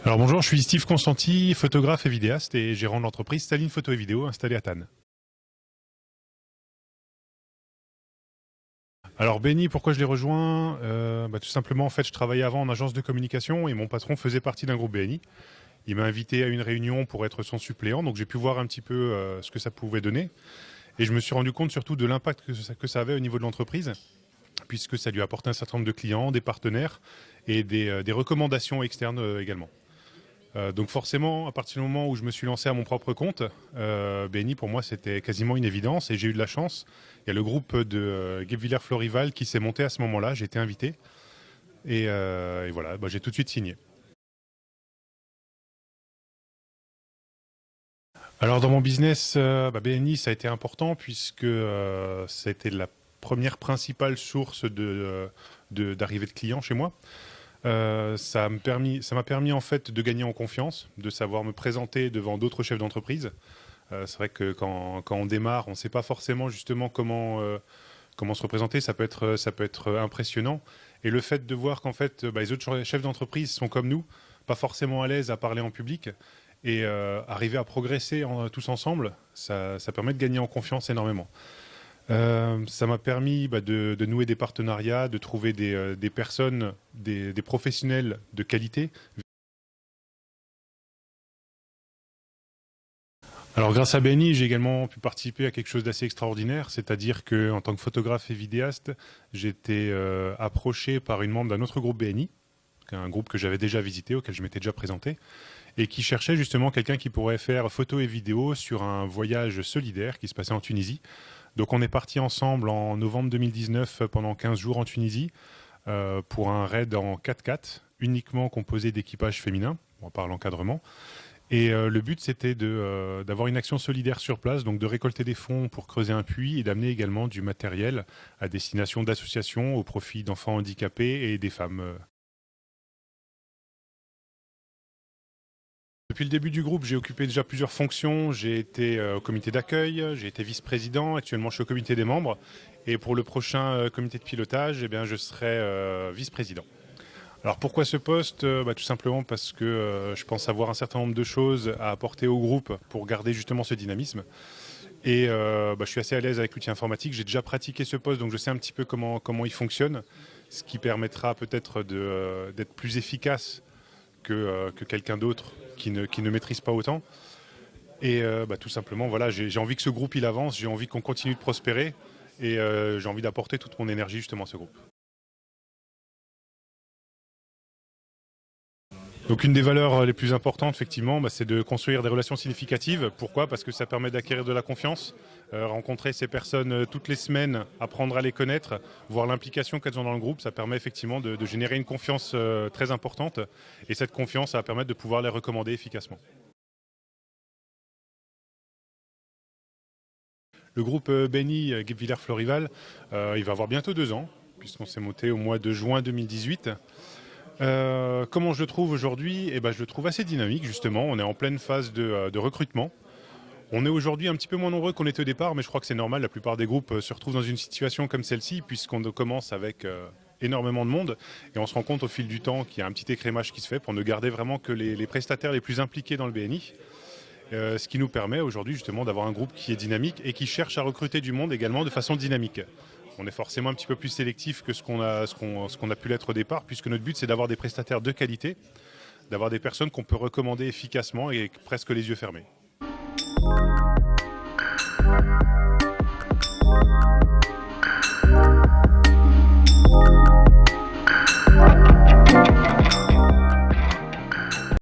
Alors bonjour, je suis Steve Constanti, photographe et vidéaste et gérant de l'entreprise Staline Photo et Vidéo installée à Tannes. Alors Benny, pourquoi je l'ai rejoint Tout simplement, en fait, je travaillais avant en agence de communication et mon patron faisait partie d'un groupe BNI. Il m'a invité à une réunion pour être son suppléant, donc j'ai pu voir un petit peu ce que ça pouvait donner. Et je me suis rendu compte surtout de l'impact que ça avait au niveau de l'entreprise, puisque ça lui apportait un certain nombre de clients, des partenaires et des recommandations externes également. Donc forcément, à partir du moment où je me suis lancé à mon propre compte, BNI pour moi c'était quasiment une évidence et j'ai eu de la chance. Il y a le groupe de Guebwiller-Florival qui s'est monté à ce moment-là, j'ai été invité et voilà, j'ai tout de suite signé. Alors dans mon business, BNI ça a été important puisque ça a été la première principale source d'arrivée de clients chez moi. Ça m'a permis en fait de gagner en confiance, de savoir me présenter devant d'autres chefs d'entreprise. C'est vrai que quand on démarre, on ne sait pas forcément justement comment se représenter. Ça peut être impressionnant. Et le fait de voir qu'en fait, les autres chefs d'entreprise sont comme nous, pas forcément à l'aise à parler en public, et arriver à progresser tous ensemble, ça permet de gagner en confiance énormément. Ça m'a permis de nouer des partenariats, de trouver des personnes, des professionnels de qualité. Alors grâce à Benny, j'ai également pu participer à quelque chose d'assez extraordinaire, c'est-à-dire qu'en tant que photographe et vidéaste, j'ai été approché par une membre d'un autre groupe BNI, un groupe que j'avais déjà visité, auquel je m'étais déjà présenté, et qui cherchait justement quelqu'un qui pourrait faire photo et vidéo sur un voyage solidaire qui se passait en Tunisie. Donc on est parti ensemble en novembre 2019 pendant 15 jours en Tunisie pour un raid en 4x4, uniquement composé d'équipages féminins, on parle encadrement. Et le but c'était d'avoir une action solidaire sur place, donc de récolter des fonds pour creuser un puits et d'amener également du matériel à destination d'associations au profit d'enfants handicapés et des femmes. Depuis le début du groupe, j'ai occupé déjà plusieurs fonctions. J'ai été au comité d'accueil, j'ai été vice-président, actuellement je suis au comité des membres. Et pour le prochain comité de pilotage, je serai vice-président. Alors pourquoi ce poste Tout simplement parce que je pense avoir un certain nombre de choses à apporter au groupe pour garder justement ce dynamisme. Et je suis assez à l'aise avec l'outil informatique. J'ai déjà pratiqué ce poste, donc je sais un petit peu comment il fonctionne, ce qui permettra peut-être d'être plus efficace que quelqu'un d'autre qui ne maîtrise pas autant. Et tout simplement, voilà, j'ai envie que ce groupe il avance, j'ai envie qu'on continue de prospérer et j'ai envie d'apporter toute mon énergie justement à ce groupe. Donc une des valeurs les plus importantes, effectivement, c'est de construire des relations significatives. Pourquoi? Parce que ça permet d'acquérir de la confiance, rencontrer ces personnes toutes les semaines, apprendre à les connaître, voir l'implication qu'elles ont dans le groupe. Ça permet effectivement de générer une confiance très importante. Et cette confiance, ça va permettre de pouvoir les recommander efficacement. Le groupe Benny Guebwiller-Florival, il va avoir bientôt 2 ans, puisqu'on s'est monté au mois de juin 2018. Comment je le trouve aujourd'hui? Je le trouve assez dynamique justement, on est en pleine phase de recrutement. On est aujourd'hui un petit peu moins nombreux qu'on était au départ, mais je crois que c'est normal, la plupart des groupes se retrouvent dans une situation comme celle-ci, puisqu'on commence avec énormément de monde, et on se rend compte au fil du temps qu'il y a un petit écrémage qui se fait pour ne garder vraiment que les prestataires les plus impliqués dans le BNI. Ce qui nous permet aujourd'hui justement d'avoir un groupe qui est dynamique et qui cherche à recruter du monde également de façon dynamique. On est forcément un petit peu plus sélectif que ce qu'on a pu l'être au départ, puisque notre but c'est d'avoir des prestataires de qualité, d'avoir des personnes qu'on peut recommander efficacement et presque les yeux fermés.